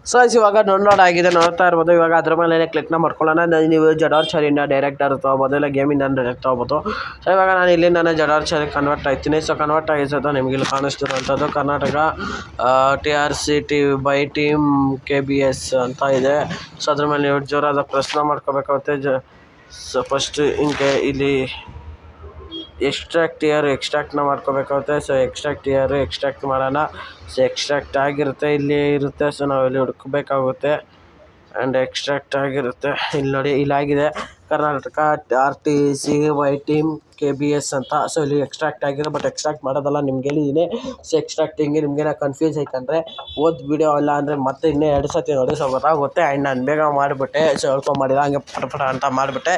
So ಇವಾಗ download ಆಗಿದೆ, ನೋಡ್ತಾ ಇರ್ಬೋದು. ಇವಾಗ ಅದ್ರ ಮೇಲೆ ಕ್ಲಿಕ್ನ ಮಾಡ್ಕೊಳ್ಳೋಣ. ನೀವು ಜಡಾರ್ಚರಿಂದ ಡೈರೆಕ್ಟರ್ ತೊಗೋಬೋದು, ಇಲ್ಲ ಗೇಮಿಂದ ಡೈರೆಕ್ಟ್ ತೊಗೋಬೋದು. ಸೊ ಇವಾಗ ನಾನು ಇಲ್ಲಿಂದಾನೆ ಜಡಾರ್ಚರಿ ಕನ್ವರ್ಟ್ ಆಗ್ತೀನಿ. ಸೊ ಕನ್ವರ್ಟ್ ಆಗಿದ್ದು ನಿಮಗೆ ಇಲ್ಲಿ ಕಾಣಿಸ್ತಿರುವಂಥದ್ದು Karnataka TRCT by team KBS ಅಂತ ಇದೆ. ಸೊ ಅದ್ರ ಮೇಲೆ ನೀವು ಜೋರಾದ ಪ್ರಶ್ನೆ ಮಾಡ್ಕೋಬೇಕಾಗುತ್ತೆ. ಸೊ ಫಸ್ಟ್ ಹಿಂಗೆ ಇಲ್ಲಿ ಎಕ್ಸ್ಟ್ರಾಕ್ಟ್ನ ಮಾಡ್ಕೋಬೇಕಾಗುತ್ತೆ. ಸೊ ಎಕ್ಸ್ಟ್ರಾಕ್ಟ್ ಮಾಡೋಣ. ಸೊ ಎಕ್ಸ್ಟ್ರಾಕ್ಟ್ ಆಗಿರುತ್ತೆ, ಇಲ್ಲಿ ಇರುತ್ತೆ. ಸೊ ನಾವು ಇಲ್ಲಿ ಹುಡುಕಬೇಕಾಗುತ್ತೆ. ಆ್ಯಂಡ್ ಎಕ್ಸ್ಟ್ರಾಕ್ಟ್ ಆಗಿರುತ್ತೆ, ಇಲ್ಲಿ ನೋಡಿ ಇಲ್ಲಾಗಿದೆ Karnataka RTC by team KBS ಅಂತ. ಸೊ ಇಲ್ಲಿ ಎಕ್ಸ್ಟ್ರಾಕ್ಟ್ ಆಗಿದೆ, ಬಟ್ ಎಕ್ಸ್ಟ್ರಾಕ್ಟ್ ಮಾಡೋದಲ್ಲ ನಿಮ್ಗೆ ಹೇಳಿದ್ದೀನಿ. ಸೊ ಎಕ್ಸ್ಟ್ರಾಕ್ಟಿಂಗ್ ನಿಮಗೇನೋ ಕನ್ಫ್ಯೂಸ್ ಐತಂದರೆ ವಿಡಿಯೋ ಅಲ್ಲ ಅಂದರೆ ಮತ್ತೆ ಇನ್ನೂ 2 ಸತಿ ನೋಡಿ. ಸೊ ಗೊತ್ತಾಗುತ್ತೆ. ಆ್ಯಂಡ್ ನಾನು ಬೇಗ ಮಾಡಿಬಿಟ್ಟೆ, ಸೊ ಹೇಳ್ಕೊಂಬಾಡಿಲ್ಲ, ಹಂಗೆ ಪಟ ಅಂತ ಮಾಡಿಬಿಟ್ಟೆ.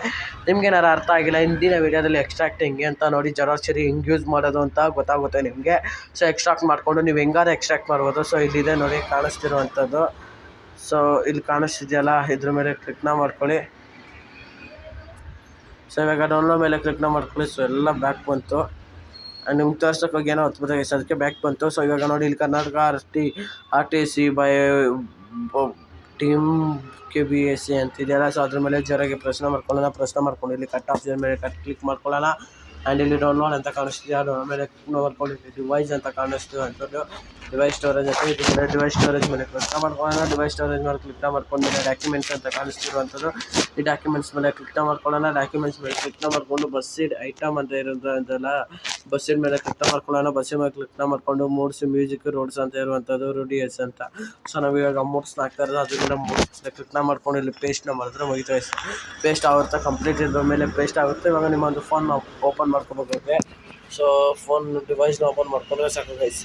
ನಿಮ್ಗೇನಾರು ಅರ್ಥ ಆಗಿಲ್ಲ ಹಿಂದಿನ ವೀಡಿಯೋದಲ್ಲಿ ಎಕ್ಸ್ಟ್ರಾಕ್ಟ್ ಹೆಂಗೆ ಅಂತ ನೋಡಿ, ಜಡಾರ್ಚರಿ ಹೆಂಗೆ ಯೂಸ್ ಮಾಡೋದು ಅಂತ ಗೊತ್ತಾಗುತ್ತೆ ನಿಮಗೆ. ಸೊ ಎಕ್ಸ್ಟ್ರಾಕ್ಟ್ ಮಾಡಿಕೊಂಡು ನೀವು ಹೆಂಗಾದ್ರೆ ಎಕ್ಸ್ಟ್ರಾಕ್ಟ್ ಮಾಡ್ಬೋದು. ಸೊ ಇಲ್ಲಿದೆ ನೋಡಿ ಕಾಣಿಸ್ತಿರುವಂಥದ್ದು. ಸೊ ಇಲ್ಲಿ ಕಾಣಿಸ್ತಿದೆಯಲ್ಲ, ಇದ್ರ ಮೇಲೆ ಕ್ಲಿಕ್ನ ಮಾಡ್ಕೊಳ್ಳಿ. ಸೊ ಇವಾಗ ಡೌನ್ಲೋಡ್ ಮೇಲೆ ಕ್ಲಿಕ್ನ ಮಾಡ್ಕೊಳ್ಳಿ. ಸೊ ಎಲ್ಲ ಬ್ಯಾಕ್ ಬಂತು. ಆ್ಯಂಡ್ ನಿಮ್ಗೆ ತೋರ್ಸೋಕೆ ಹೋಗಿ ಏನೋ ಹೊತ್ಬಿಟ್ಟು ಅದಕ್ಕೆ ಬ್ಯಾಕ್ ಬಂತು. ಸೊ ಇವಾಗ ನೋಡಿ ಇಲ್ಲಿ Karnataka RTC by team KBS ಅಂತಿದೆಯಲ್ಲ. ಸೊ ಅದ್ರ ಮೇಲೆ ಜೋರಾಗಿ ಪ್ರಶ್ನೆ ಮಾಡ್ಕೊಂಡು ಇಲ್ಲಿ ಕಟ್ ಆಪ್ಷನ್ ಮೇಲೆ ಕ್ಲಿಕ್ ಮಾಡ್ಕೊಳ್ಳೋಣ. ಆ್ಯಂಡ್ ಇಲ್ಲಿ ಡೌನ್ಲೋಡ್ ಅಂತ ಕಾಣಿಸ್ತಿದೆ, ಡೌನ್ಲೋಡ್ ಮೇಲೆ ಕ್ಲಿಕ್ ಮಾಡ್ಕೊಂಡು ಡಿವೈಸ್ ಅಂತ ಕಾಣಿಸ್ತಿರುವಂಥದ್ದು ಡಿವೈಸ್ ಸ್ಟೋರೇಜ್ ಅಂತ ಇದು ಮೇಲೆ ಡಿವೈಸ್ ಸ್ಟೋರೇಜ್ ಮೇಲೆ ಕ್ಲಿಕ್ ಮಾಡ್ಕೊಳ್ಳೋಣ. ಡಿವೈಸ್ ಸ್ಟೋರೇಜ್ ಮೇಲೆ ಕ್ಲಿಕ್ ಮಾಡ್ಕೊಂಡು ಮೇಲೆ ಡಾಕ್ಯುಮೆಂಟ್ಸ್ ಅಂತ ಕಾಣಿಸ್ತಿರುವಂಥದ್ದು ಈ ಡಾಕ್ಯುಮೆಂಟ್ಸ್ ಮೇಲೆ ಕ್ಲಿಕ್ ಮಾಡ್ಕೊಳ್ಳೋಣ. ಡಾಕ್ಯುಮೆಂಟ್ಸ್ ಮೇಲೆ ಕ್ಲಿಕ್ ಮಾಡ್ಕೊಂಡು ಬಸ್ಸಿಡ್ ಐಟಮ್ ಅಂತ ಇರೋದಲ್ಲ, ಬಸ್ಸಿನ ಮೇಲೆ ಕ್ಲಿಕ್ ಮಾಡ್ಕೊಳ್ಳೋಣ. ಬಸ್ಸಿನ ಮೇಲೆ ಕ್ಲಿಕ್ ಮಾಡ್ಕೊಂಡು ಮೂಡ್ಸ್ ಮ್ಯೂಸಿಕ್ ರೋಡ್ಸ್ ಅಂತ ಇರುವಂಥದ್ದು ರೂಡಿಯಸ್ ಅಂತ. ಸೊ ನಾವು ಇವಾಗ ಮೂಡ್ಸ್ನ ಹಾಕ್ತಾ ಇರೋದು, ಅದರಿಂದ ಮೂಡ್ಸ್ ಕ್ಲಿಕ್ ಮಾಡ್ಕೊಂಡು ಇಲ್ಲಿ ಪೇಸ್ಟ್ನ ಮಾಡಿದ್ರೆ ಮುಗಿತು. ಪೇಸ್ಟ್ ಆಗುತ್ತೆ, ಕಂಪ್ಲೀಟ್ ಇದ್ರ ಮೇಲೆ ಪೇಸ್ಟ್ ಆಗುತ್ತೆ. ಇವಾಗ ನಿಮ್ಮೊಂದು ಫೋನ್ ಓಪನ್ ಮಾಡ್ಕೋಬೇಕಾಗುತ್ತೆ. ಸೊ ಫೋನ್ ಡಿವೈಸ್ನ ಓಪನ್ ಮಾಡ್ಕೊಂಡ್ರೆ ಸಾಕು ಗೈಸ್.